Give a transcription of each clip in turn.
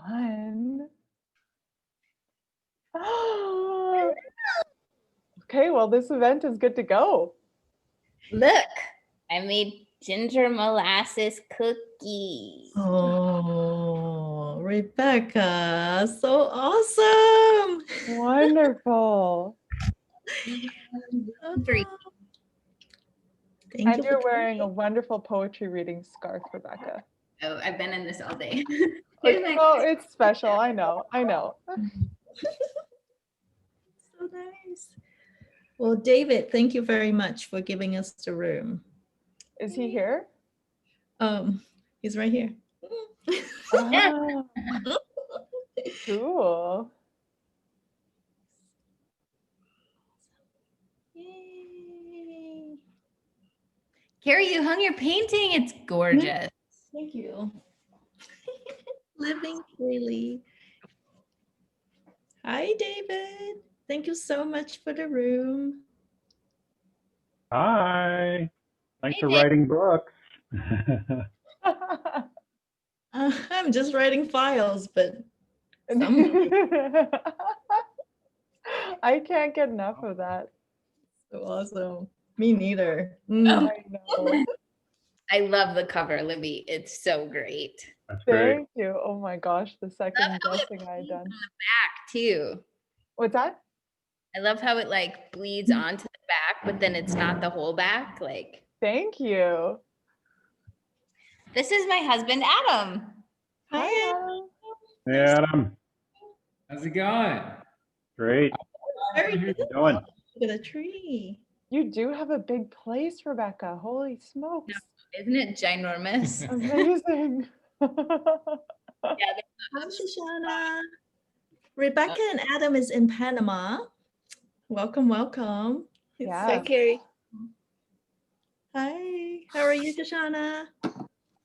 Fun. Okay, well, this event is good to go. Look, I made ginger molasses cookies. Oh, Rebecca, so awesome. Wonderful. Three. Thank And you you're for wearing a wonderful poetry reading scarf, Rebecca. Oh, I've been in this all day. Oh, it's special. I know. So nice. Well, David, thank you very much for giving us the room. Is he here? He's right here. Oh, cool. Yay. Kerry, you hung your painting. It's gorgeous. Thank you. Living freely. Hi, David. Thank you so much for the room. Hi. Thanks Hey, for Dave. writing books. I'm just writing files, but some I can't get enough of that. so awesome. Me neither. I know. I love the cover, Libby. It's so great. That's great. Thank you. Oh my gosh, the second Love how it guessing I bleeds done. on the back too. What's that? I love how it like bleeds onto the back, but then it's not the whole back. Like, Thank you. this is my husband, Adam. Hi, Adam. Hey, Adam. How's it going? Great. Very How you good. doing? Look at a tree. You do have a big place, Rebecca. Holy smokes. Isn't it ginormous? Amazing. Yeah, Hi, Shoshana. Rebecca and Adam is in Panama. Welcome, welcome. Yeah. Hi, Kerry. Hi, how are you, Shoshana?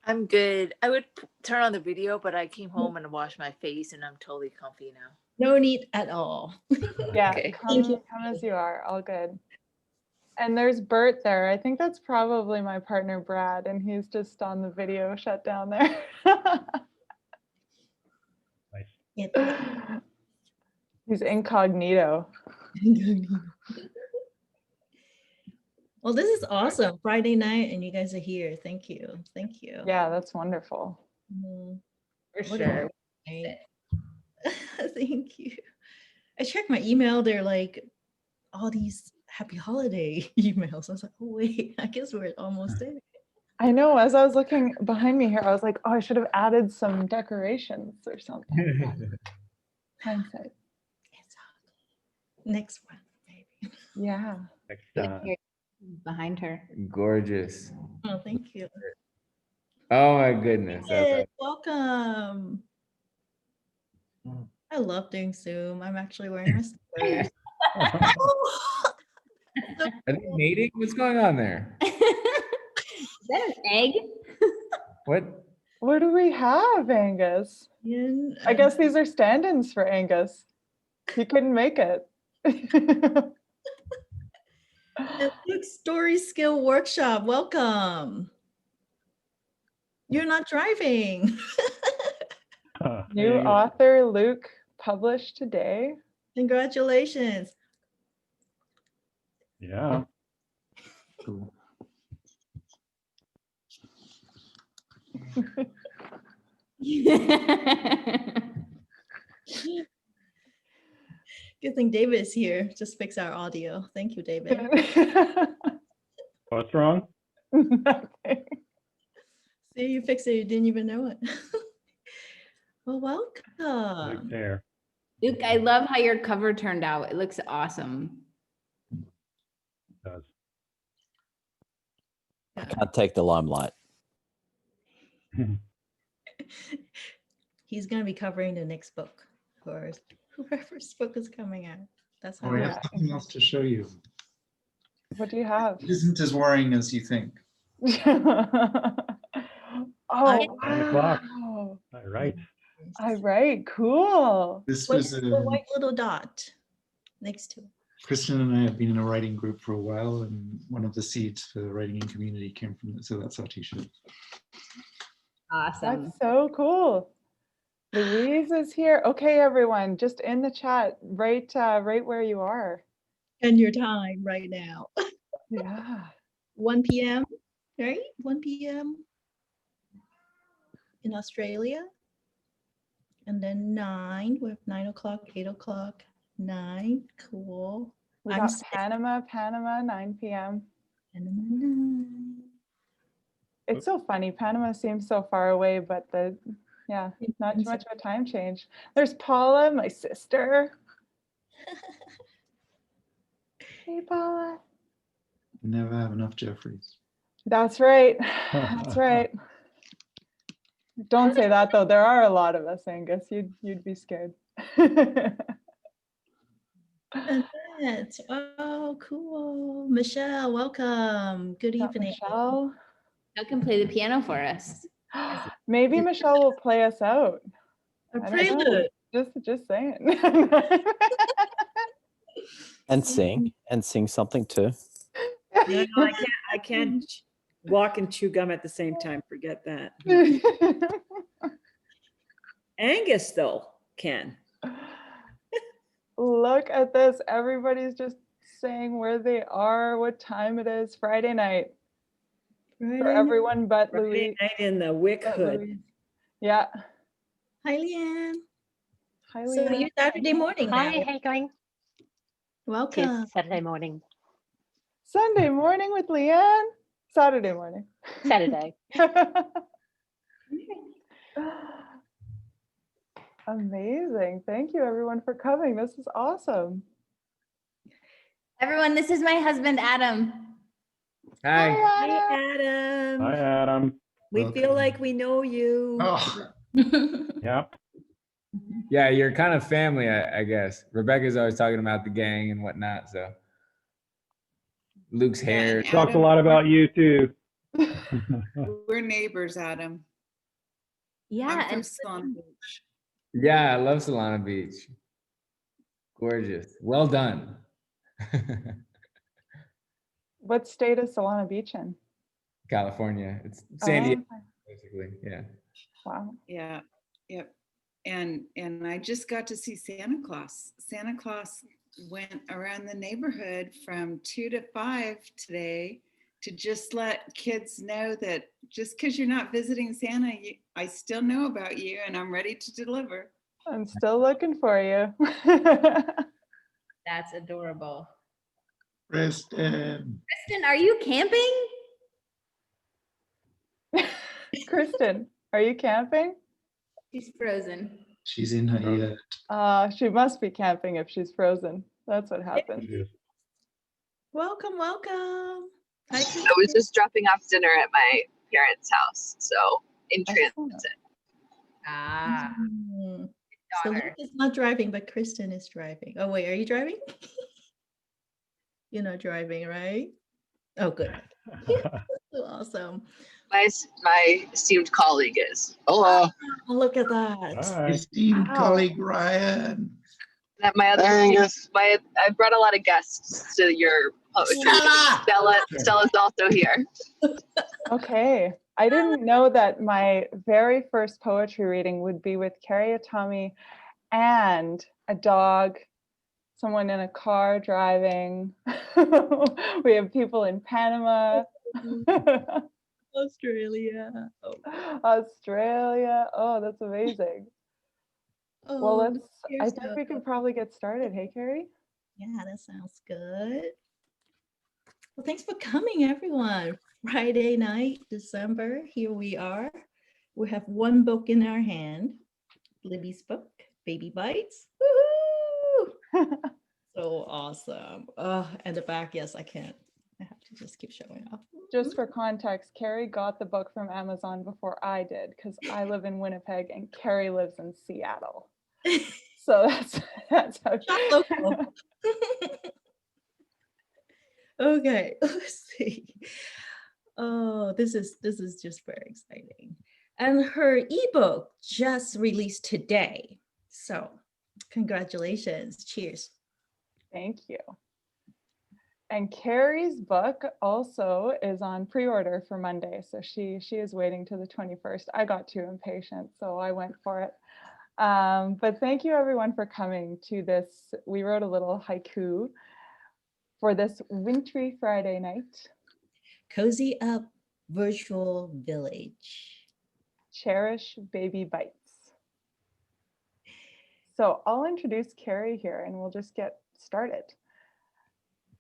I'm good. I would turn on the video, but I came home and washed my face and I'm totally comfy now. No need at all. Yeah, Okay. Thank you. come as you are. All good. And there's Bert there. I think that's probably my partner, Brad, and he's just on the video shut down there. Nice. He's incognito. Well, this is awesome. Friday night and you guys are here. Thank you. Thank you. Yeah, that's wonderful. Mhm. for What a sure. night. Thank you. I checked my email. They're like all these happy holiday emails. I was like, oh wait, I guess we're almost there. I know, as I was looking behind me here, I was like, oh, I should have added some decorations or something. Hindsight. It's okay. Next one, maybe. Yeah. Next Look time. here, behind her. Gorgeous. Oh, thank you. Oh my goodness. Hey, welcome. I love doing Zoom. I'm actually wearing my slippers. Are they mating? What's going on there? Is that an egg? What? What do we have, Angus? And, I guess these are stand-ins for Angus. He couldn't make it. Luke Story Skill Workshop. Welcome. You're not driving. New author, Luke, published today. Congratulations. Yeah. Cool. Good thing David is here. Just fix our audio. Thank you, David. What's wrong? Nothing. See, you fixed it. You didn't even know it. Well, Right welcome. there. Luke, I love how your cover turned out. It looks awesome. It does. I can't take the limelight. He's going to be covering the next book or whoever's book is coming out. That's how Oh, I it have something else to show you. What do you have? It isn't as worrying as you think. Oh, 9 o'clock. wow. All right. All right, cool. This What's was the white little dot next to it? Kristen and I have been in a writing group for a while, and one of the seeds for the writing in community came from it. So that's our t-shirt. Awesome. That's so cool. Louise is here. Okay, everyone, just in the chat, right where you are. And your time right now. Yeah. 1 p.m., right? 1 p.m. in Australia. And then 9, we have 9 o'clock, 8 o'clock, 9. Cool. We I'm got sick. Panama, 9 p.m. Panama 9. It's so funny. Panama seems so far away, but not too much of a time change. There's Paula, my sister. Hey, Paula. Never have enough Jeffreys. That's right. That's right. Don't say that though. There are a lot of us, Angus. You'd be scared. Annette. Oh, cool. Michelle, welcome. Good Got evening. Michelle. You can play the piano for us. Maybe Michelle will play us out. A I don't know. prelude. Just saying. And sing something too. No, I can't walk and chew gum at the same time. Forget that. Angus though can. Look at this. Everybody's just saying where they are, what time it is. Friday night. For everyone but Friday Louise. night in the Wick but Hood. Louise. Yeah. Hi, Leanne. Hi, So Leanne. you're Saturday morning Hi, now. how you going? Welcome. It's Saturday morning. Sunday morning with Leanne. Saturday morning. Saturday. Amazing. Thank you everyone for coming. This is awesome. Everyone, this is my husband, Adam. Hi. Hi, Adam. Hi, Adam. We feel Welcome. like we know you. Oh, Yep. Yeah, you're kind of family, I guess. Rebecca's always talking about the gang and whatnot, so. Luke's hair. and Talked a Adam, lot about you too. we're neighbors, Adam. Yeah, I'm from and Swan Beach. Yeah, I love Solana Beach. Gorgeous. Well done. What state is Solana Beach in? California. It's San Diego, Oh, basically. Yeah. wow. Yeah, yep. And I just got to see Santa Claus. Santa Claus went around the neighborhood from 2 to 5 today to just let kids know that just because you're not visiting Santa, I still know about you and I'm ready to deliver. I'm still looking for you. that's adorable. Kristen. Kristen, are you camping? Kristen, are you camping? She's frozen. She's in her ear. She must be camping if she's frozen. That's what happened. Welcome, welcome. Hi, I was just dropping off dinner at my parents' house, so in transit. Ah, So daughter. Luke is not driving, but Kristen is driving. Oh wait, are you driving? You're not driving, right? Oh, good. Awesome. My esteemed colleague is. Hello. Oh, look at that. Hi. Esteemed Wow. colleague Ryan. That my other I brought a lot of guests to your poetry. Stella's also here. Okay. I didn't know that my very first poetry reading would be with Kerry Itami and a dog, someone in a car driving. We have people in Panama. Australia. Oh, Australia. Oh, that's amazing. Well, oh, I think we can probably get started. Hey, Kerry? Yeah, that sounds good. Well, thanks for coming, everyone. Friday night, December, here we are. We have one book in our hand, Libby's book, Babybytes. Woohoo! So awesome. Oh, and the back, yes, I can't. I have to just keep showing off. Just for context, Kerry got the book from Amazon before I did because I live in Winnipeg and Kerry lives in Seattle. So that's how. Local. Okay, let's see. Oh, this is just very exciting. And her ebook just released today. So congratulations. Cheers. Thank you. And Kerry's book also is on pre-order for Monday. So she is waiting to the 21st. I got too impatient, so I went for it. But thank you everyone for coming to this. We wrote a little haiku for this wintry Friday night. Cozy up virtual village. Cherish Babybytes. So I'll introduce Kerry here and we'll just get started.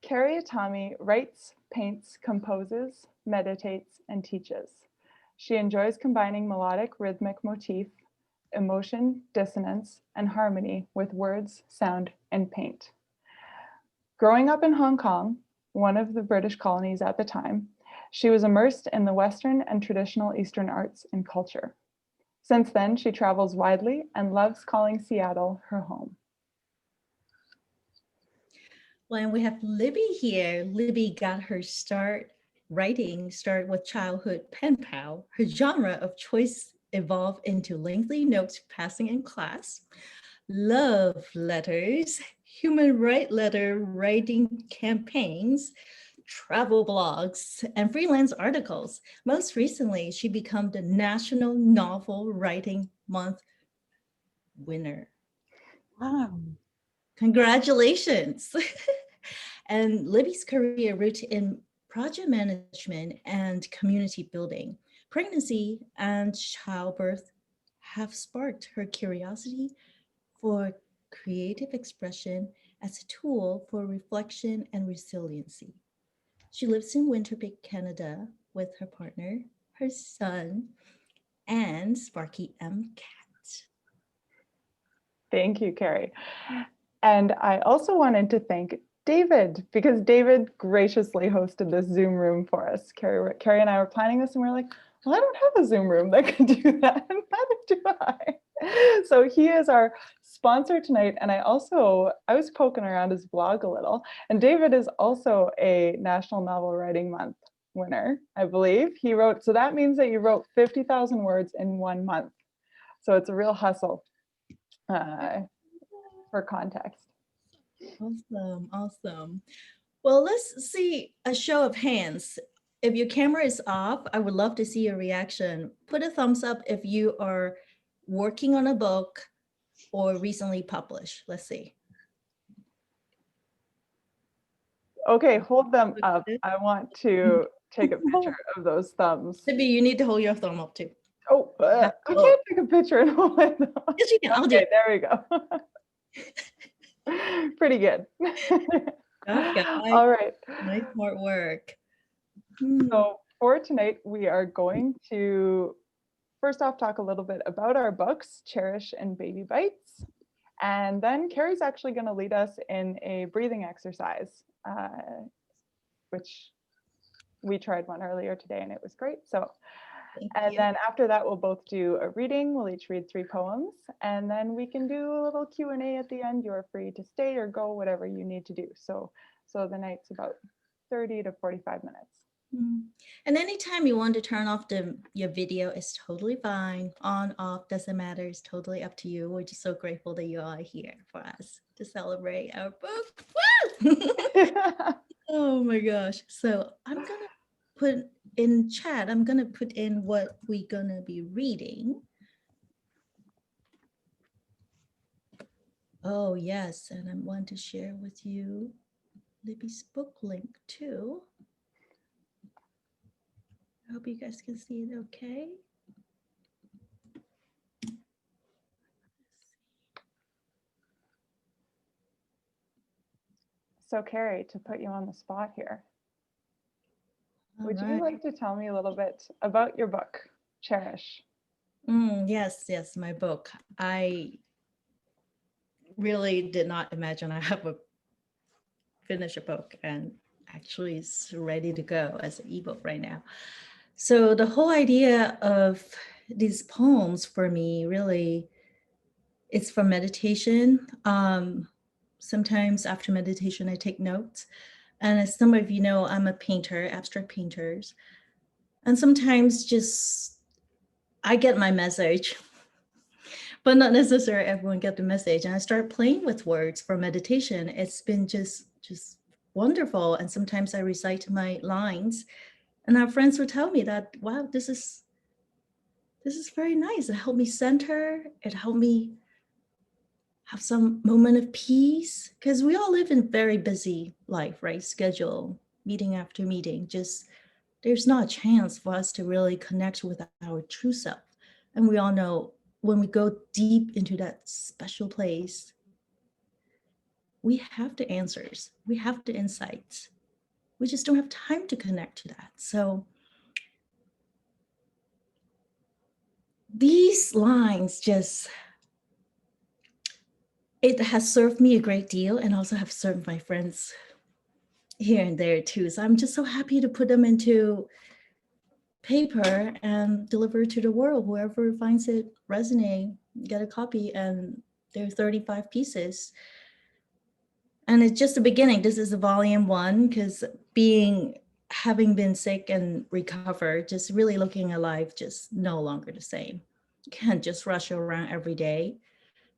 Kerry Itami writes, paints, composes, meditates, and teaches. She enjoys combining melodic rhythmic motif, emotion, dissonance, and harmony with words, sound, and paint. Growing up in Hong Kong, one of the British colonies at the time, she was immersed in the Western and traditional Eastern arts and culture. Since then, she travels widely and loves calling Seattle her home. Well, and we have Libby here. Libby got her start writing, started with childhood pen pal. Her genre of choice evolved into lengthy notes passing in class, love letters, human rights letter writing campaigns, travel blogs, and freelance articles. Most recently, she became the National Novel Writing Month winner. Wow. Congratulations. And Libby's career rooted in project management and community building. Pregnancy and childbirth have sparked her curiosity for creative expression as a tool for reflection and resiliency. She lives in Winter Canada with her partner, her son, and Sparky M. Cat. Thank you, Kerry. And I also wanted to thank David, because David graciously hosted this Zoom room for us. Kerry and I were planning this and we are like, well, I don't have a Zoom room that can do that, and neither do I. So he is our sponsor tonight. And I was poking around his blog a little, and David is also a National Novel Writing Month winner, I believe. He wrote, so that means that you wrote 50,000 words in 1 month. So it's a real hustle for context. Awesome, awesome. Well, let's see a show of hands. If your camera is off, I would love to see your reaction. Put a thumbs up if you are working on a book or recently published. Let's see. Okay, hold them up. I want to take a picture of those thumbs. Libby, you need to hold your thumb up too. Oh, I can't take a picture and hold it up. Yes, you can. I'll do Okay, it. there we go. Pretty good. Okay. All right. Nice artwork. So for tonight, we are going to first off talk a little bit about our books, Cherish and Babybytes. And then Kerry's actually going to lead us in a breathing exercise, which we tried one earlier today and it was great. So, then after that, we'll both do a reading. We'll each read 3 poems, and then we can do a little Q&A at the end. You're free to stay or go, whatever you need to do. So the night's about 30 to 45 minutes. And anytime you want to turn off your video, is totally fine. On, off, doesn't matter. It's totally up to you. We're just so grateful that you are here for us to celebrate our book. Woo! Oh my gosh. So I'm going to put in chat, I'm going to put in what we're going to be reading. Oh, yes. And I want to share with you Libby's book link too. I hope you guys can see it okay. So Kerry, to put you on the spot here, would All you right. like to tell me a little bit about your book, Cherish? Yes, my book. I really did not imagine I have finish a book, and actually it's ready to go as an ebook right now. So the whole idea of these poems for me, really, it's from meditation. Sometimes after meditation, I take notes. And as some of you know, I'm a painter, abstract painters. And sometimes just, I get my message, but not necessarily everyone get the message. And I start playing with words for meditation. It's been just wonderful. And sometimes I recite my lines, and our friends would tell me that, wow, this is very nice. It helped me center. It helped me have some moment of peace, because we all live in a very busy life, right? Schedule, meeting after meeting, just there's not a chance for us to really connect with our true self. And we all know when we go deep into that special place, we have the answers, we have the insights. We just don't have time to connect to that. So these lines just, it has served me a great deal and also have served my friends here and there too. So I'm just so happy to put them into paper and deliver to the world. Whoever finds it resonate, get a copy, and there are 35 pieces. And it's just the beginning. This is a volume 1, because having been sick and recovered, just really looking at life just no longer the same. You can't just rush around every day,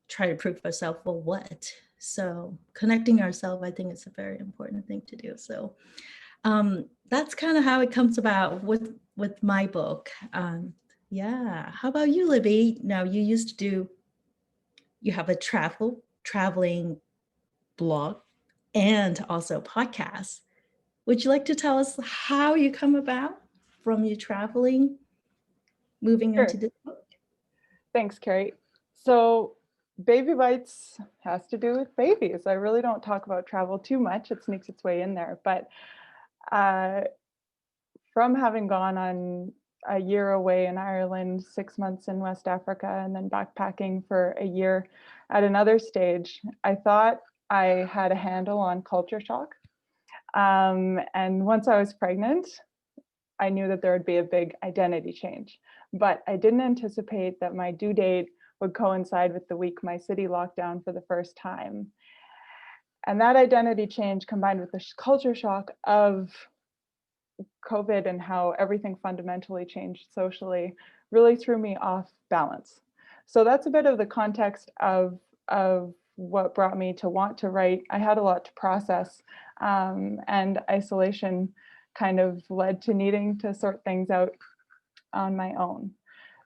try to prove yourself for what. So connecting ourselves, I think, is a very important thing to do. So that's kind of how it comes about with my book. Yeah. How about you, Libby? Now, you have a traveling blog and also podcast. Would you like to tell us how you come about from you traveling, moving Sure. into this book? Thanks, Kerry. So Babybytes has to do with babies. I really don't talk about travel too much. It sneaks its way in there. But from having gone on a year away in Ireland, 6 months in West Africa, and then backpacking for a year at another stage, I thought I had a handle on culture shock. And once I was pregnant, I knew that there would be a big identity change, but I didn't anticipate that my due date would coincide with the week my city locked down for the first time. And that identity change combined with the culture shock of COVID and how everything fundamentally changed socially really threw me off balance. So that's a bit of the context of what brought me to want to write. I had a lot to process, and isolation kind of led to needing to sort things out on my own.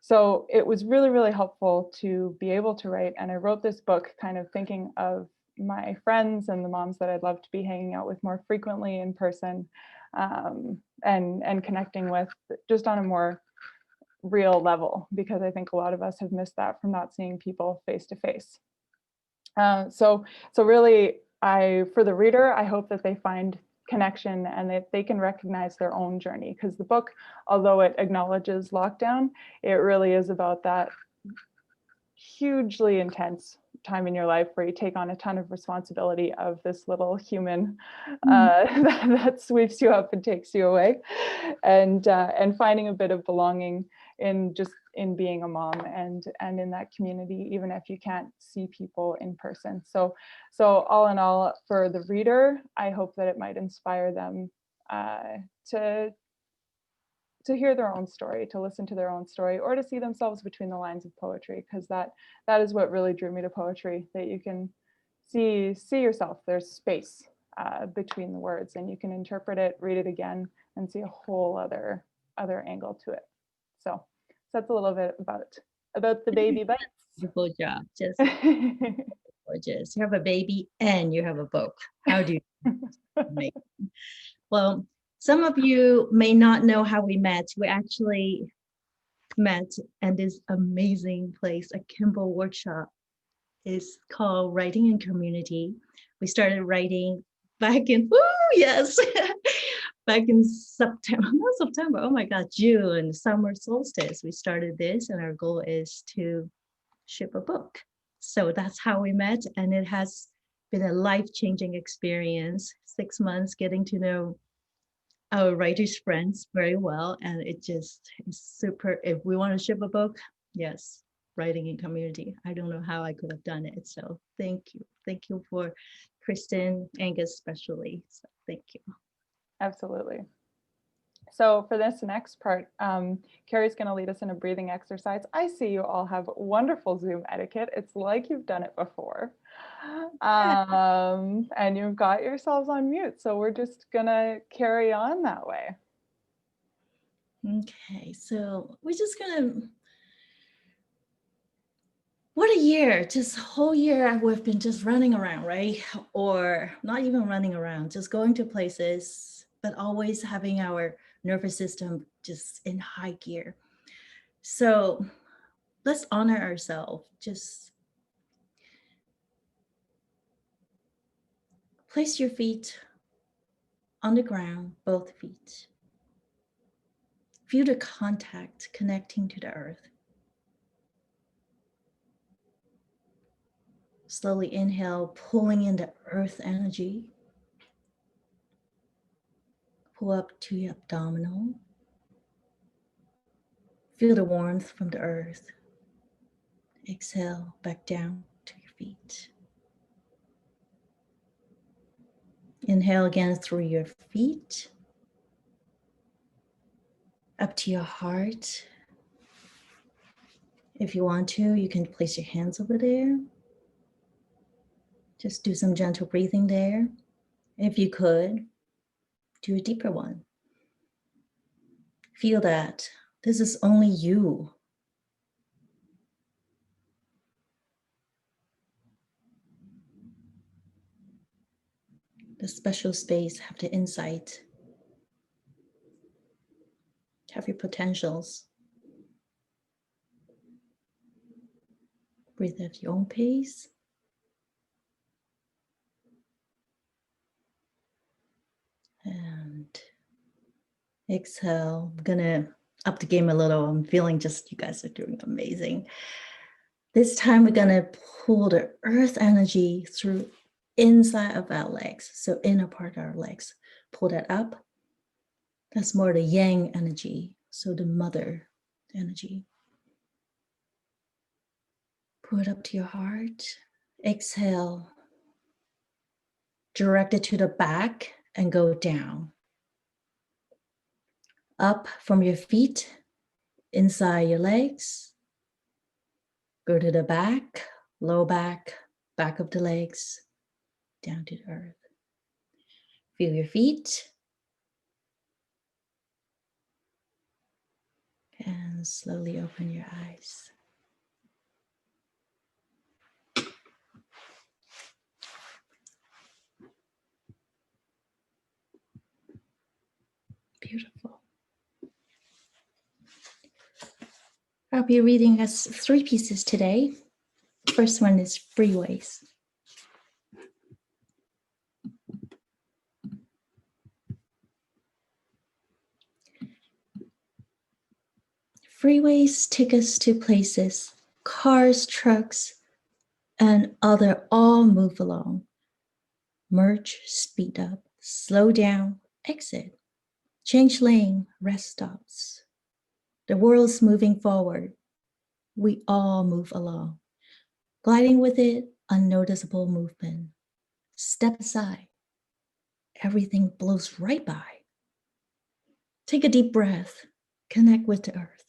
So it was really, really helpful to be able to write. And I wrote this book kind of thinking of my friends and the moms that I'd love to be hanging out with more frequently in person, and connecting with just on a more real level, because I think a lot of us have missed that from not seeing people face to face. So really, for the reader, I hope that they find connection and that they can recognize their own journey, because the book, although it acknowledges lockdown, it really is about that hugely intense time in your life where you take on a ton of responsibility of this little human that sweeps you up and takes you away, and finding a bit of belonging in being a mom and in that community, even if you can't see people in person. So all in all, for the reader, I hope that it might inspire them to hear their own story, to listen to their own story, or to see themselves between the lines of poetry, because that is what really drew me to poetry, that you can see yourself. There's space between the words, and you can interpret it, read it again, and see a whole other angle to it. So that's a little bit about the Babybytes. Beautiful job, just gorgeous. You have a baby and you have a book. How do you make it? Well, some of you may not know how we met. We actually met at this amazing place, Akimbo workshop. Is called Writing in Community. We started writing back in, yes, back in September, oh my God, June, summer solstice. We started this, and our goal is to ship a book. So that's how we met, and it has been a life-changing experience. 6 months getting to know our writers' friends very well, and it just is super. If we want to ship a book, yes, Writing in Community. I don't know how I could have done it. So thank you for Kristen, Angus especially. So thank you. Absolutely. So for this next part, Kerry's going to lead us in a breathing exercise. I see you all have wonderful Zoom etiquette. It's like you've done it before. And you've got yourselves on mute. So we're just going to carry on that way. Okay, so we're just going to, What a year, just whole year we've been just running around, right? Or not even running around, just going to places, but always having our nervous system just in high gear. So let's honor ourselves. Just place your feet on the ground, both feet. Feel the contact connecting to the earth. Slowly inhale, pulling in the earth energy. Pull up to your abdominal. Feel the warmth from the earth. Exhale back down to your feet. Inhale again through your feet. Up to your heart. If you want to, you can place your hands over there. Just do some gentle breathing there. If you could, do a deeper one. Feel that this is only you. The special space, have the insight, have your potentials. Breathe at your own pace. And exhale. I'm gonna up the game a little. I'm feeling just, you guys are doing amazing. This time we're gonna pull the earth energy through inside of our legs. So inner part of our legs. Pull that up. That's more the yang energy. So the mother energy. Pull it up to your heart. Exhale. Direct it to the back and go down. Up from your feet, inside your legs. Go to the back, low back, back of the legs, down to the earth. Feel your feet. And slowly open your eyes. Beautiful. I'll be reading us 3 pieces today. First one is freeways. Freeways take us to places cars, trucks, and other all move along. Merge, speed up, slow down, exit. Change lane, rest stops. The world's moving forward. We all move along. Gliding with it, unnoticeable movement. Step aside. Everything blows right by. Take a deep breath. Connect with the earth.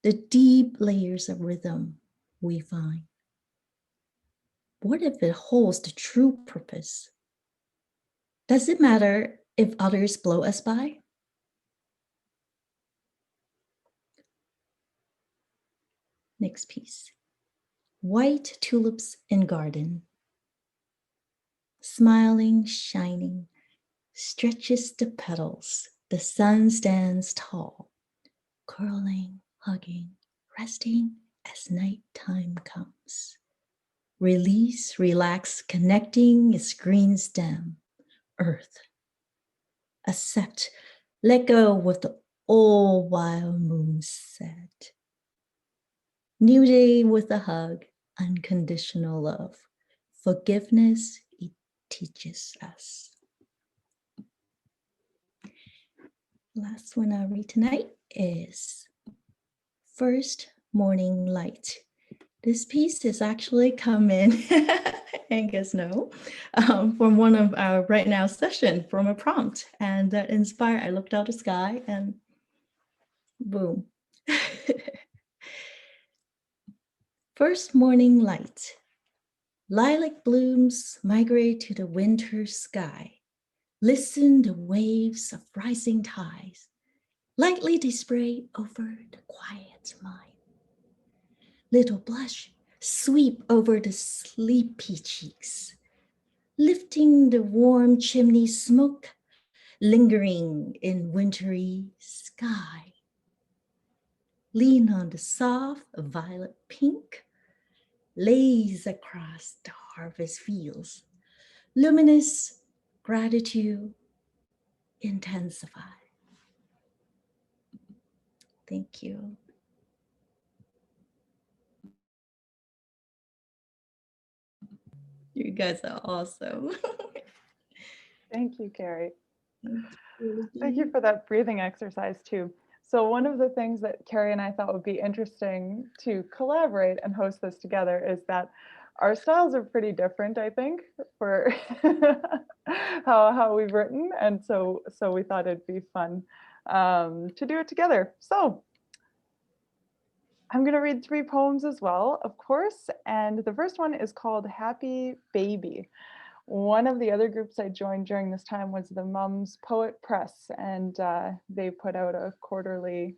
The deep layers of rhythm we find. What if it holds the true purpose? Does it matter if others blow us by? Next piece. White tulips in garden. Smiling, shining, stretches the petals. The sun stands tall, curling, hugging, resting as nighttime comes. Release, relax, connecting its green stem, earth. Accept, let go with the old wild moon set. New day with a hug, unconditional love. Forgiveness, it teaches us. Last one I'll read tonight is First Morning Light. This piece is actually come in, Angus no, from one of our right now session from a prompt, and that inspired, I looked out the sky and boom. First morning light. Lilac blooms migrate to the winter sky. Listen the waves of rising tides. Lightly they spray over the quiet mind. Little blush, sweep over the sleepy cheeks, lifting the warm chimney smoke, lingering in wintry sky. Lean on the soft violet pink, lays across the harvest fields. Luminous gratitude intensify. Thank you. You guys are awesome. Thank you, Kerry. Thank Thank you for that breathing exercise too. So one of the things that Kerry and I thought would be interesting to collaborate and host this together is that our styles are pretty different, I think, for how we've written. And so we thought it'd be fun to do it together. So I'm going to read 3 poems as well, of course. And the first one is called Happy Baby. One of the other groups I joined during this time was the Mums Poet Press, and they put out a quarterly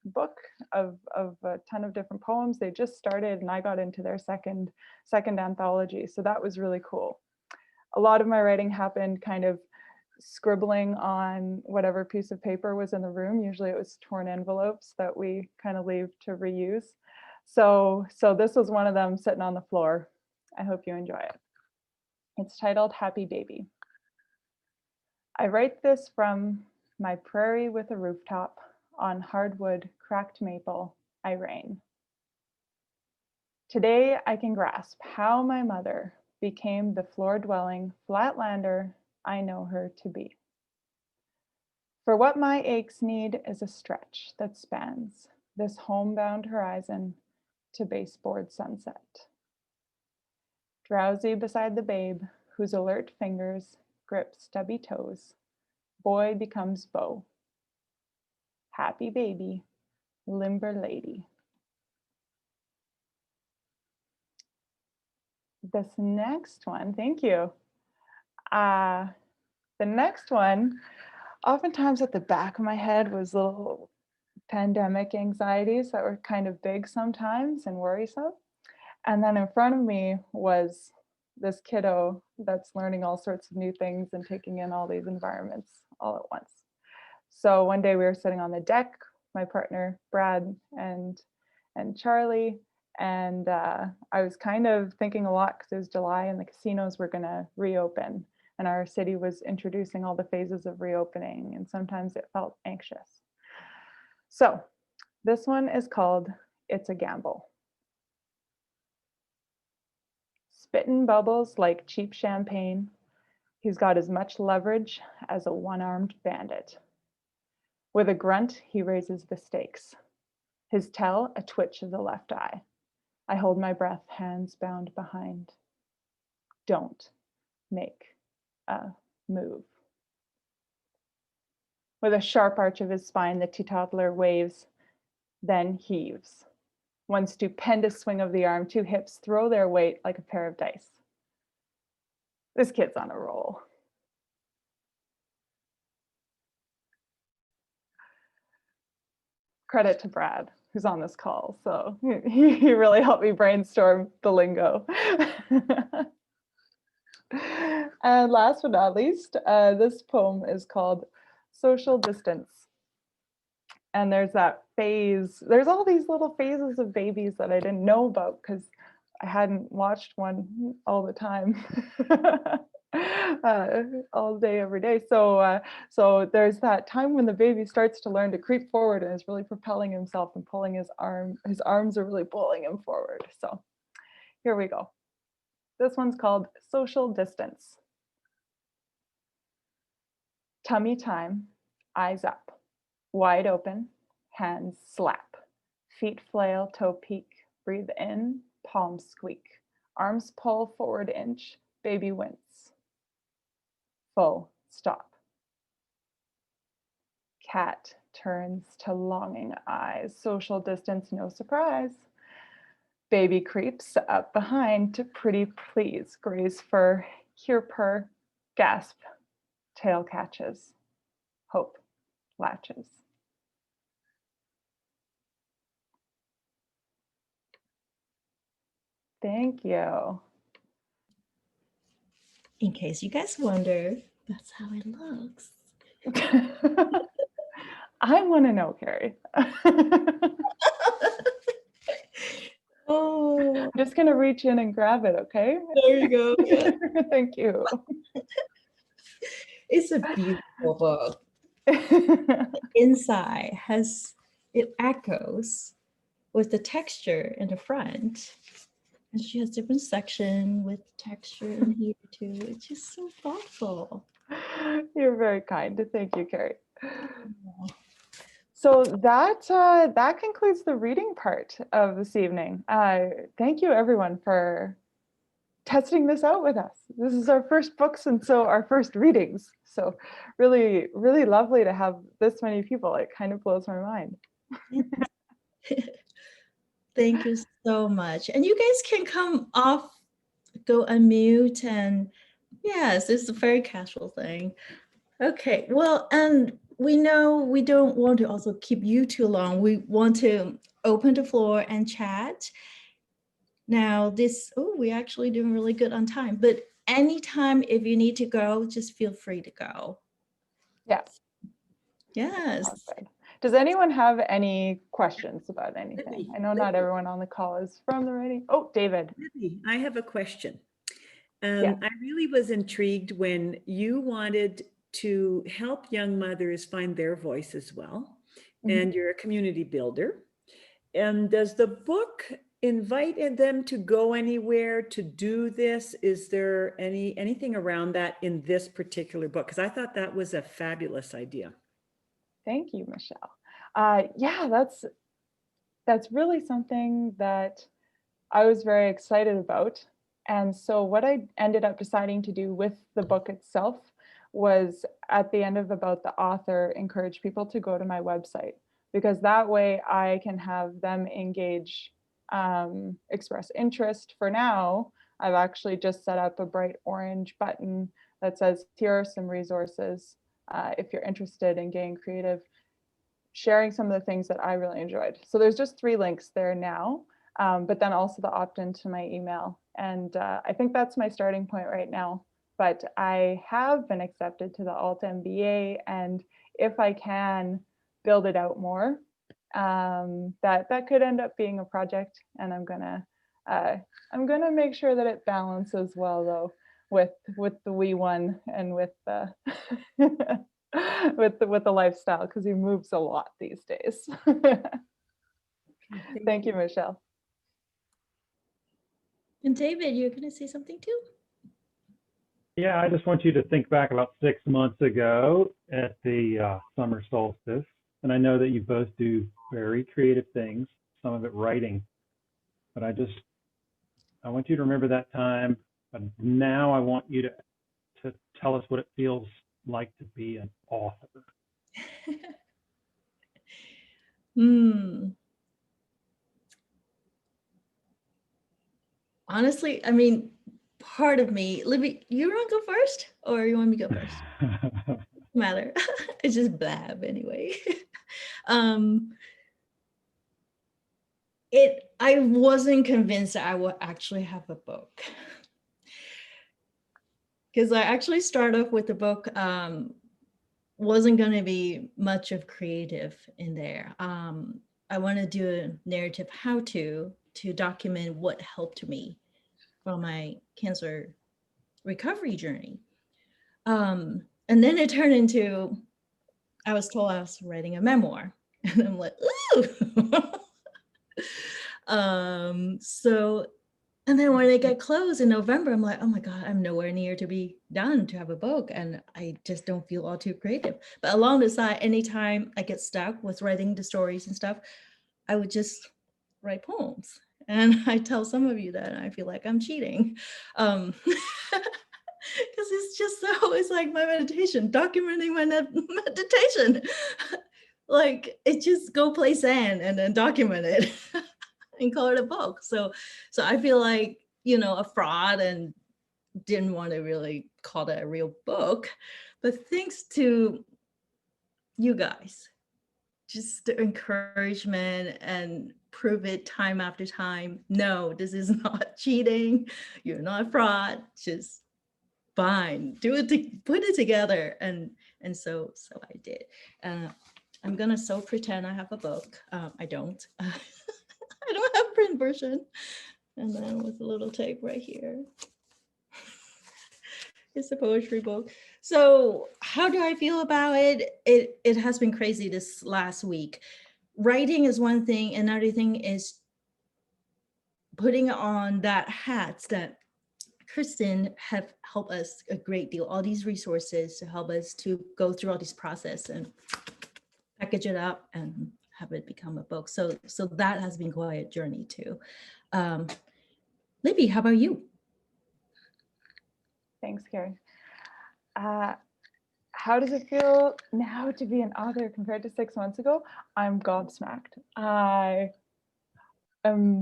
book of a ton of different poems. They just started, and I got into their second anthology, so that was really cool. A lot of my writing happened kind of scribbling on whatever piece of paper was in the room. Usually it was torn envelopes that we kind of leave to reuse. So this was one of them sitting on the floor. I hope you enjoy it. It's titled Happy Baby. I write this from my prairie with a rooftop on hardwood, cracked maple, I reign. Today I can grasp how my mother became the floor-dwelling flatlander I know her to be. For what my aches need is a stretch that spans this homebound horizon to baseboard sunset. Drowsy beside the babe, whose alert fingers grip stubby toes, boy becomes beau. Happy baby, limber lady. This next one, thank you. The next one, oftentimes at the back of my head was little pandemic anxieties that were kind of big sometimes and worrisome. And then in front of me was this kiddo that's learning all sorts of new things and taking in all these environments all at once. So one day we were sitting on the deck, my partner, Brad, and Charlie, and I was kind of thinking a lot because it was July and the casinos were gonna reopen, and our city was introducing all the phases of reopening, and sometimes it felt anxious. So this one is called It's a Gamble. Spittin' bubbles like cheap champagne, he's got as much leverage as a one-armed bandit. With a grunt, he raises the stakes. His tell, a twitch of the left eye. I hold my breath, hands bound behind. Don't make a move. With a sharp arch of his spine, the teetotaler waves, then heaves. One stupendous swing of the arm, 2 hips throw their weight like a pair of dice. This kid's on a roll. Credit to Brad, who's on this call. So he really helped me brainstorm the lingo. And last but not least, this poem is called Social Distance. And there's that phase, there's all these little phases of babies that I didn't know about because I hadn't watched one all the time. All day, every day. So there's that time when the baby starts to learn to creep forward and is really propelling himself and pulling his arms are really pulling him forward. So here we go. This one's called Social Distance. Tummy time, eyes up, wide open, hands slap, feet flail, toe peek, breathe in, palms squeak, arms pull forward inch, baby wince. Full stop. Cat turns to longing eyes, social distance, no surprise. Baby creeps up behind to pretty please, graze fur, hear purr, gasp, tail catches, hope latches. Thank you. In case you guys wonder, that's how it looks. I want to know, Kerry. Oh, I'm just going to reach in and grab it, okay? there you go. Yeah. Thank you. It's a beautiful book. Inside it echoes with the texture in the front. And she has different section with texture in here too. It's just so thoughtful. You're very kind. Thank you, Kerry. So that concludes the reading part of this evening. Thank you, everyone, for testing this out with us. This is our first books and so our first readings. So really, really lovely to have this many people. It kind of blows my mind. Thank you so much. And you guys can come off, go unmute, and yes, it's a very casual thing. Okay, well, and we know we don't want to also keep you too long. We want to open the floor and chat. Now we're actually doing really good on time, but anytime if you need to go, just feel free to go. Yeah. Yes. Okay. Does anyone have any questions about anything? Libby, I know not everyone on the call is from the writing. Oh, David. Libby, I have a question. Yeah. I really was intrigued when you wanted to help young mothers find their voice as well. And you're a community builder. And does the book invite them to go anywhere to do this? Is there anything around that in this particular book? Because I thought that was a fabulous idea. Thank you, Michelle. Yeah, that's really something that I was very excited about. And so what I ended up deciding to do with the book itself was, at the end of about the author, encourage people to go to my website, because that way I can have them engage, express interest. For now, I've actually just set up a bright orange button that says, here are some resources if you're interested in getting creative, sharing some of the things that I really enjoyed. So there's just 3 links there now, but then also the opt-in to my email. And I think that's my starting point right now. But I have been accepted to the Alt MBA, and if I can build it out more, that could end up being a project. And I'm gonna make sure that it balances well, though, with the wee one and with the with the lifestyle, because he moves a lot these days. Thank you, Michelle. And David, you're going to say something too? Yeah, I just want you to think back about 6 months ago at the summer solstice. And I know that you both do very creative things, some of it writing. But I want you to remember that time. But now I want you to tell us what it feels like to be an author. Honestly, I mean, part of me, Libby, you want to go first, or you want me to go first? Matter. It's just blab anyway. I wasn't convinced that I would actually have a book, because I actually started off with the book. Wasn't going to be much of creative in there. I want to do a narrative how to document what helped me from my cancer recovery journey. And then it turned into, I was told I was writing a memoir, and I'm like, ooh. So, and then when it got closed in November, I'm like, oh my God, I'm nowhere near to be done to have a book. And I just don't feel all too creative. But along the side, anytime I get stuck with writing the stories and stuff, I would just write poems. And I tell some of you that I feel like I'm cheating. Because it's just so, it's like my meditation, documenting my meditation. Like, it just go play sand and then document it and call it a book. So I feel like, a fraud, and didn't want to really call that a real book. But thanks to you guys, just the encouragement and prove it time after time. No, this is not cheating. You're not fraud. Just fine. Do it. Put it together. And so I did. I'm gonna pretend I have a book. I don't. I don't have print version. And then with a little tape right here. It's a poetry book. So how do I feel about it? It has been crazy this last week. Writing is one thing. Another thing is putting on that hat that Kristen have helped us a great deal. All these resources to help us to go through all this process and package it up and have it become a book. So that has been quite a journey too. Libby, how about you? Thanks, Kerry. How does it feel now to be an author compared to 6 months ago? I'm gobsmacked.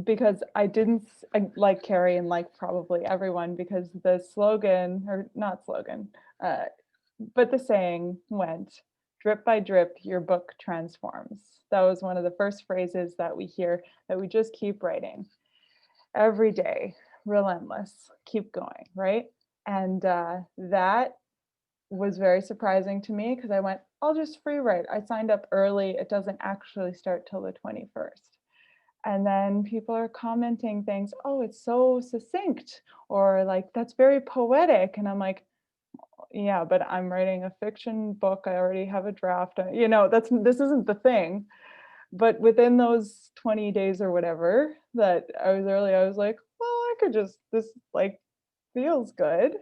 Because I didn't, like Kerry and like probably everyone, because the slogan, or not slogan, but the saying went, drip by drip, your book transforms. That was one of the first phrases that we hear, that we just keep writing every day, relentless, keep going, right? And that was very surprising to me, because I went, I'll just free write. I signed up early. It doesn't actually start till the 21st. And then people are commenting things, oh, it's so succinct, or like, that's very poetic. And I'm like, yeah, but I'm writing a fiction book. I already have a draft. This isn't the thing. But within those 20 days or whatever that I was early, I was like, well, I could just, this like feels good.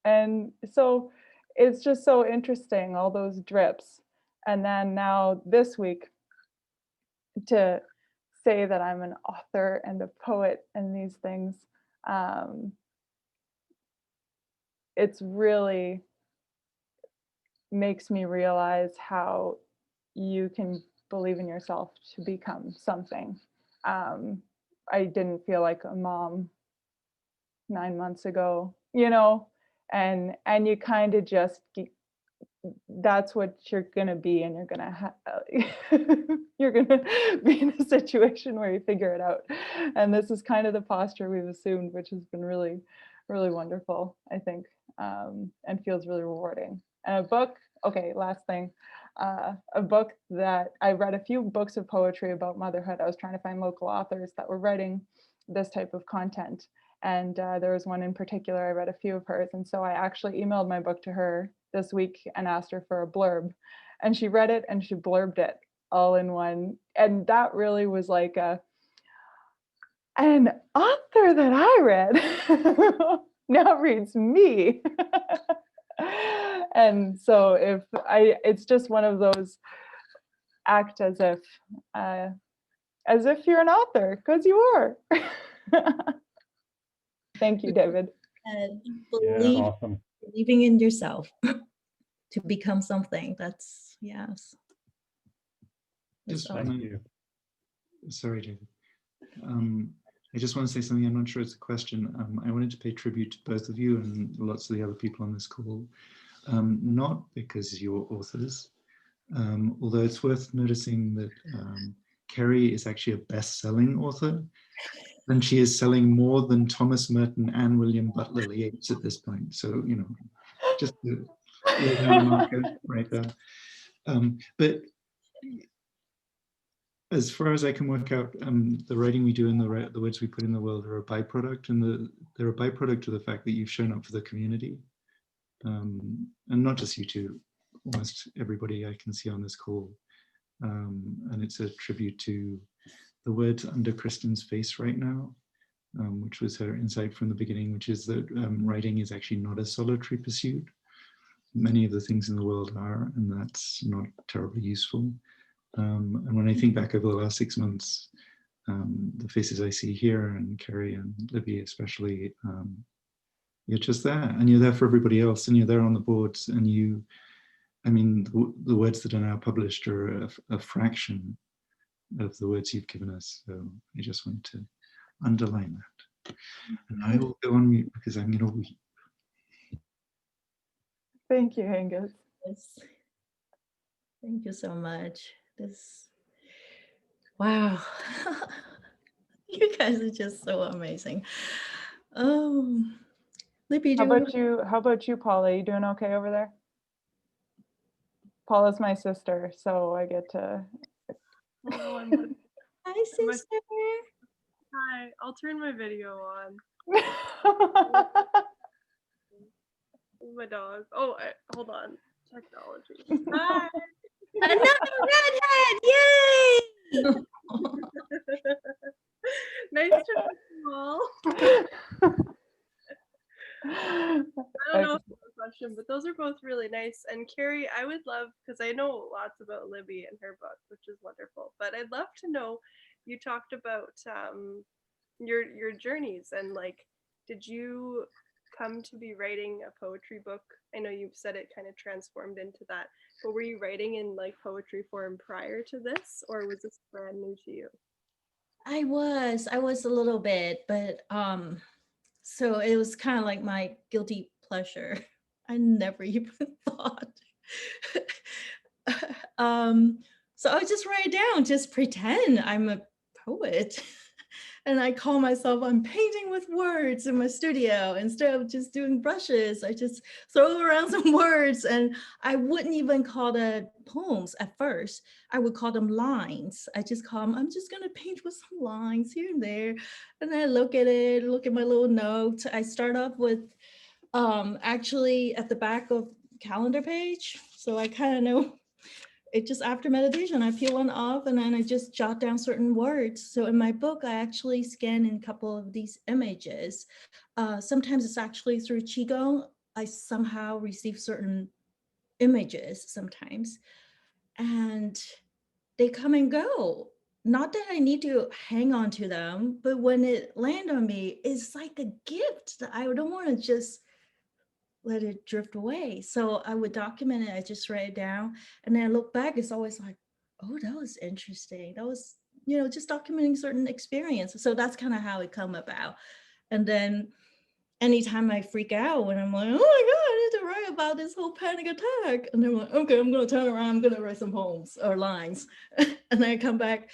And so it's just so interesting, all those drips. And then now this week, to say that I'm an author and a poet and these things, it's really makes me realize how you can believe in yourself to become something. I didn't feel like a mom 9 months ago, and you kind of just, that's what you're gonna be, and you're gonna you're gonna be in a situation where you figure it out. And this is kind of the posture we've assumed, which has been really, really wonderful, I think, and feels really rewarding. And a book, okay, last thing, a book that I read a few books of poetry about motherhood. I was trying to find local authors that were writing this type of content. And there was one in particular, I read a few of hers. And so I actually emailed my book to her this week and asked her for a blurb. And she read it and she blurbed it all in one. And that really was like an author that I read now reads me. And so it's just one of those, act as if you're an author, because you are. Thank you, David. Awesome. Believing in yourself to become something. That's, yes. Thank you. Sorry, David. I just want to say something. I'm not sure it's a question. I wanted to pay tribute to both of you and lots of the other people on this call. Not because you're authors, although it's worth noticing that Kerry is actually a best-selling author, and she is selling more than Thomas Merton and William Butler Yeats at this point. So, just the marker right there. But as far as I can work out, the writing we do and the words we put in the world are a byproduct, and they're a byproduct of the fact that you've shown up for the community. And not just you two, almost everybody I can see on this call. And it's a tribute to the words under Kristen's face right now, which was her insight from the beginning, which is that writing is actually not a solitary pursuit. Many of the things in the world are, and that's not terribly useful. And when I think back over the last 6 months, the faces I see here, and Kerry and Libby especially, you're just there, and you're there for everybody else, and you're there on the boards, and the words that are now published are a fraction of the words you've given us. So I just want to underline that. And I will go on mute because I'm going to weep. Thank you, Angus. Yes. Thank you so much. Wow. You guys are just so amazing. Oh, Libby, How do about you? How about you, Paula? You doing okay over there? Paula's my sister, so I get to. Hi, sister. Hi, I'll turn my video on. My dog. Oh, hold on. Technology. Hi. Another redhead! Yay! Nice to meet you all. I don't know if it's a question, but those are both really nice. And Kerry, I would love, because I know lots about Libby and her book, which is wonderful, but I'd love to know, you talked about your journeys and like, did you come to be writing a poetry book? I know you've said it kind of transformed into that, but were you writing in like poetry form prior to this, or was this brand new to you? I was a little bit, but so it was kind of like my guilty pleasure. I never even thought. So I would just write it down, just pretend I'm a poet. And I call myself, I'm painting with words in my studio. Instead of just doing brushes, I just throw around some words, and I wouldn't even call them poems at first. I would call them lines. I just call them, I'm just gonna paint with some lines here and there. And then I look at it, look at my little notes. I start off with actually at the back of calendar page. So I kind of know it just after meditation, I peel one off and then I just jot down certain words. So in my book, I actually scan in a couple of these images. Sometimes it's actually through Qigong. I somehow receive certain images sometimes, and they come and go. Not that I need to hang on to them, but when it lands on me, it's like a gift that I don't want to just let it drift away. So I would document it. I just write it down, and then I look back. It's always like, oh, that was interesting. That was, just documenting certain experiences. So that's kind of how it come about. And then anytime I freak out when I'm like, oh my God, I need to write about this whole panic attack. And then I'm like, okay, I'm going to turn around. I'm going to write some poems or lines. And then I come back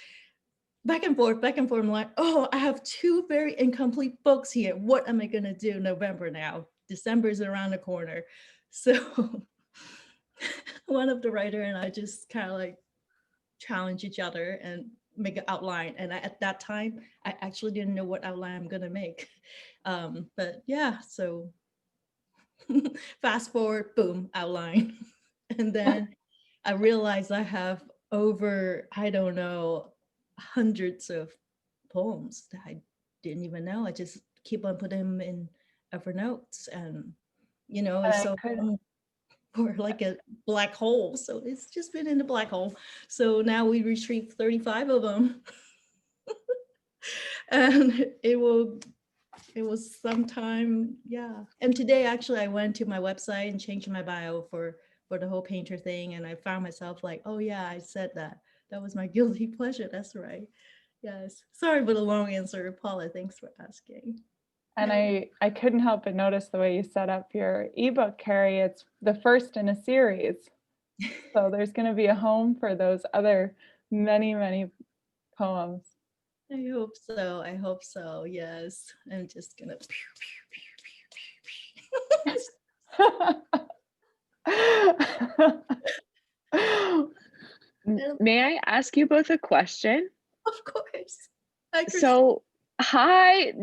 and forth. I'm like, oh, I have 2 very incomplete books here. What am I going to do November now? December is around the corner. So one of the writer and I just kind of like challenge each other and make an outline. And at that time, I actually didn't know what outline I'm going to make. But yeah, so fast forward, boom, outline. And then I realized I have over, I don't know, hundreds of poems that I didn't even know. I just keep on putting them in Evernote, and it's so fun for like a black hole. So it's just been in the black hole. So now we retrieved 35 of them. And it was sometime, yeah. And today actually I went to my website and changed my bio for the whole painter thing, and I found myself like, oh yeah, I said that. That was my guilty pleasure. That's right. Yes. Sorry for the long answer, Paula. Thanks for asking. And I couldn't help but notice the way you set up your ebook, Kerry. It's the first in a series. So there's going to be a home for those other many, many poems. I hope so. I hope so. Yes. I'm just going to. May I ask you both a question? Of course. So, hi,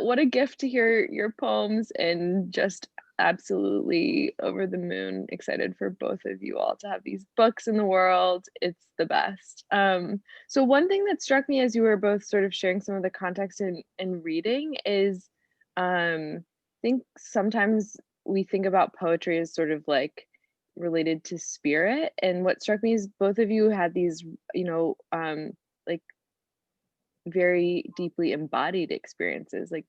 what a gift to hear your poems, and just absolutely over the moon excited for both of you all to have these books in the world. It's the best. So one thing that struck me as you were both sort of sharing some of the context in reading is, I think sometimes we think about poetry as sort of like related to spirit, and what struck me is both of you had these, like very deeply embodied experiences, like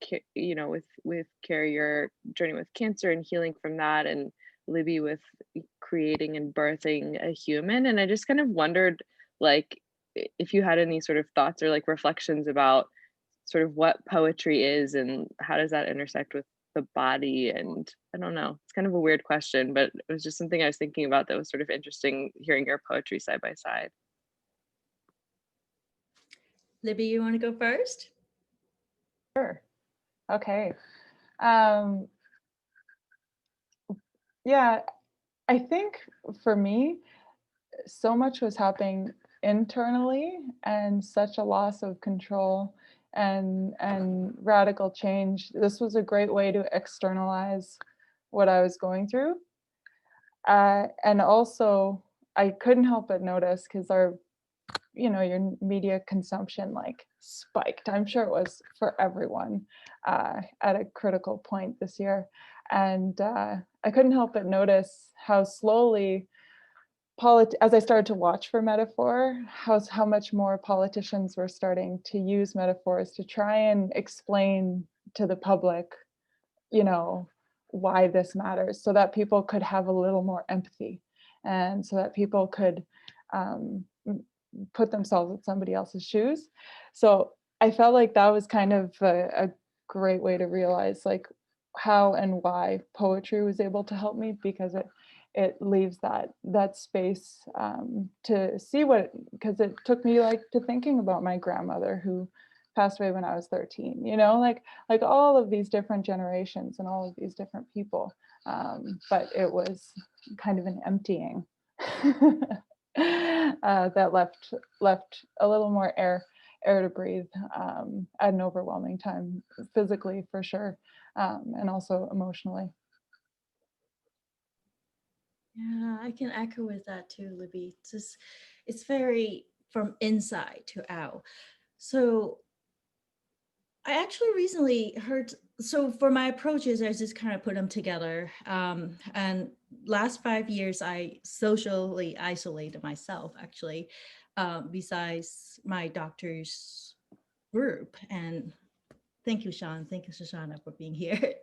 with Kerry, your journey with cancer and healing from that, and Libby with creating and birthing a human. And I just kind of wondered, like, if you had any sort of thoughts or like reflections about sort of what poetry is and how does that intersect with the body. And I don't know, it's kind of a weird question, but it was just something I was thinking about that was sort of interesting, hearing your poetry side by side. Libby, you want to go first? Sure. Okay. Yeah, I think for me, so much was happening internally and such a loss of control and radical change. This was a great way to externalize what I was going through. And also, I couldn't help but notice because your media consumption like spiked. I'm sure it was for everyone at a critical point this year. And I couldn't help but notice how slowly, as I started to watch for metaphor, how much more politicians were starting to use metaphors to try and explain to the public, why this matters, so that people could have a little more empathy, and so that people could put themselves in somebody else's shoes. So I felt like that was kind of a great way to realize like how and why poetry was able to help me, because it leaves that space to see because it took me like to thinking about my grandmother who passed away when I was 13, like all of these different generations and all of these different people. But it was kind of an emptying that left a little more air to breathe at an overwhelming time, physically for sure, and also emotionally. Yeah, I can echo with that too, Libby. It's very from inside to out. So I actually recently heard, so for my approaches, I just kind of put them together. And last 5 years, I socially isolated myself actually, besides my doctor's group. And thank you, Sean. Thank you, Shoshana, for being here.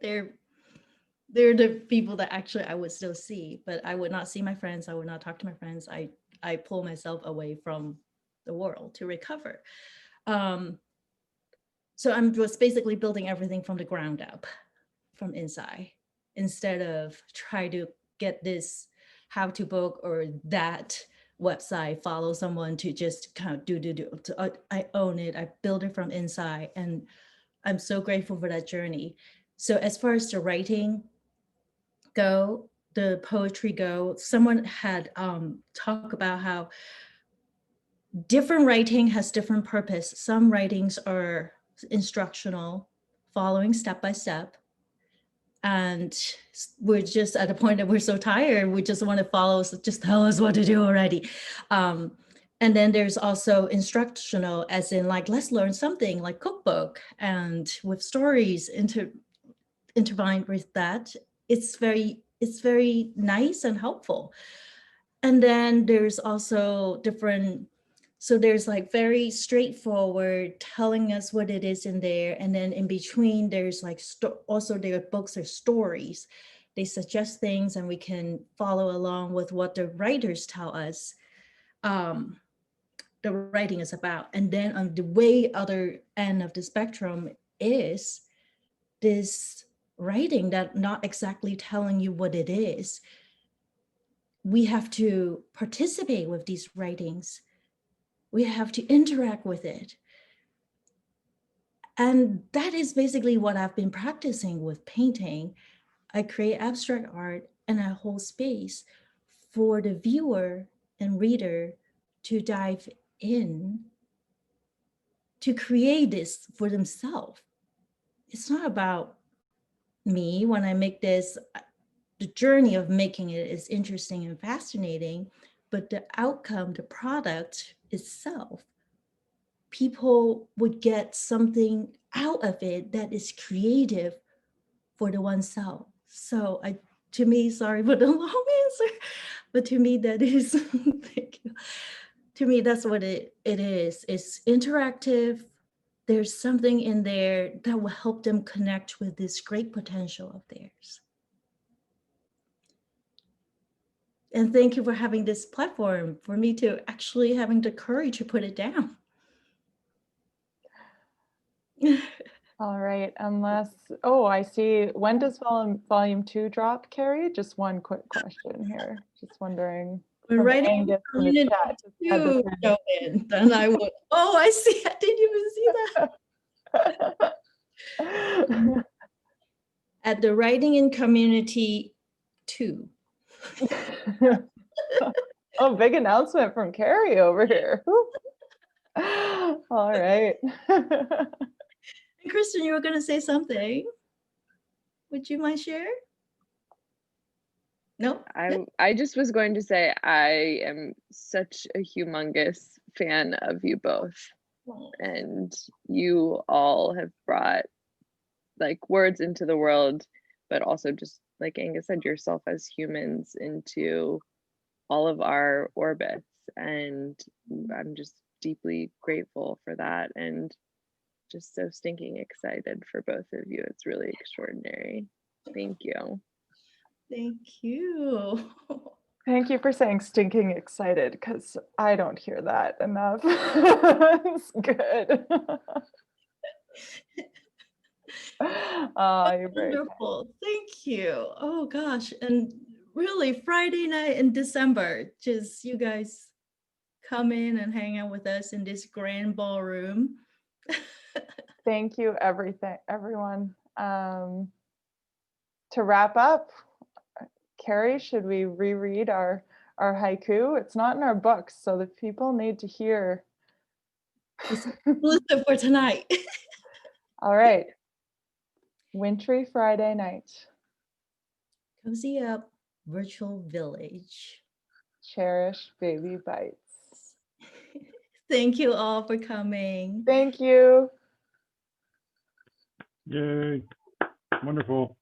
They're the people that actually I would still see, but I would not see my friends. I would not talk to my friends. I pull myself away from the world to recover. So I'm just basically building everything from the ground up, from inside, instead of try to get this how-to book or that website, follow someone to just kind of do. I own it. I build it from inside, and I'm so grateful for that journey. So as far as the writing go, the poetry go, someone had talked about how different writing has different purpose. Some writings are instructional, following step by step. And we're just at a point that we're so tired, we just want to follow, so just tell us what to do already. And then there's also instructional, as in like, let's learn something like cookbook, and with stories intertwined with that. It's very nice and helpful. And then there's also different, so there's like very straightforward telling us what it is in there. And then in between, there's like also their books are stories. They suggest things and we can follow along with what the writers tell us the writing is about. And then on the way other end of the spectrum is this writing that not exactly telling you what it is. We have to participate with these writings. We have to interact with it. And that is basically what I've been practicing with painting. I create abstract art and I hold space for the viewer and reader to dive in, to create this for themselves. It's not about me when I make this. The journey of making it is interesting and fascinating, but the outcome, the product itself, people would get something out of it that is creative for the oneself. So to me, sorry for the long answer, but to me that is, thank you. To me, that's what it is. It's interactive. There's something in there that will help them connect with this great potential of theirs. And thank you for having this platform for me to actually having the courage to put it down. All right, I see. When does volume 2 drop, Kerry? Just one quick question here. Just wondering When from writing Angus in the community chat. Just had to two turn go in, then I would. Oh, I see. I didn't even see that. it. At the writing in community 2. Oh, big announcement from Kerry over here. Whew. All right. And Kristen, you were going to say something. Would you mind share? No. I just was going to say I am such a humongous fan of you both, and you all have brought like words into the world, but also just like Angus said, yourself as humans into all of our orbits, and I'm just deeply grateful for that and just so stinking excited for both of you. It's really extraordinary. Thank you. Thank you. Thank you for saying stinking excited, because I don't hear that enough. It's good. Oh, you're very kind. Wonderful. Thank you. Oh gosh. And really Friday night in December, just you guys come in and hang out with us in this grand ballroom. Thank you, everyone. To wrap up, Kerry, should we reread our haiku? It's not in our books, so the people need to hear. Listen for tonight. All right. Wintry Friday night. Cozy up, virtual village. Cherish Babybytes. Thank you all for coming. Thank you. Yay. Wonderful.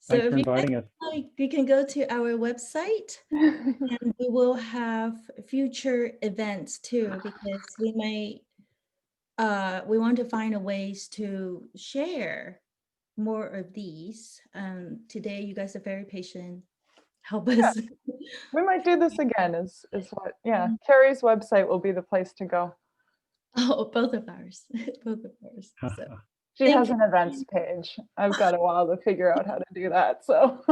So Thanks if for you guys inviting us. like, you can go to our website and we will have future events too, because we may we want to find a ways to share more of these. Today you guys are very patient. Help us. We might do this again is what, yeah. Kerry's website will be the place to go. Oh, both of ours. Both of ours. So She has an events page. I've got a while to figure out how to do that. So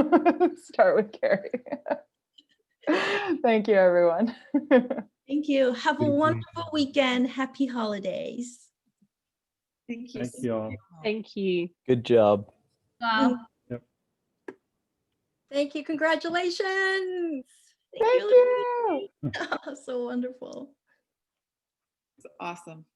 start with Kerry. Thank you, everyone. thank you. Have a wonderful weekend. Happy holidays. Thank you. Thank you all. Thank you. Good job. Wow. Yep. Thank you. Congratulations. Thank you. So wonderful. It's awesome.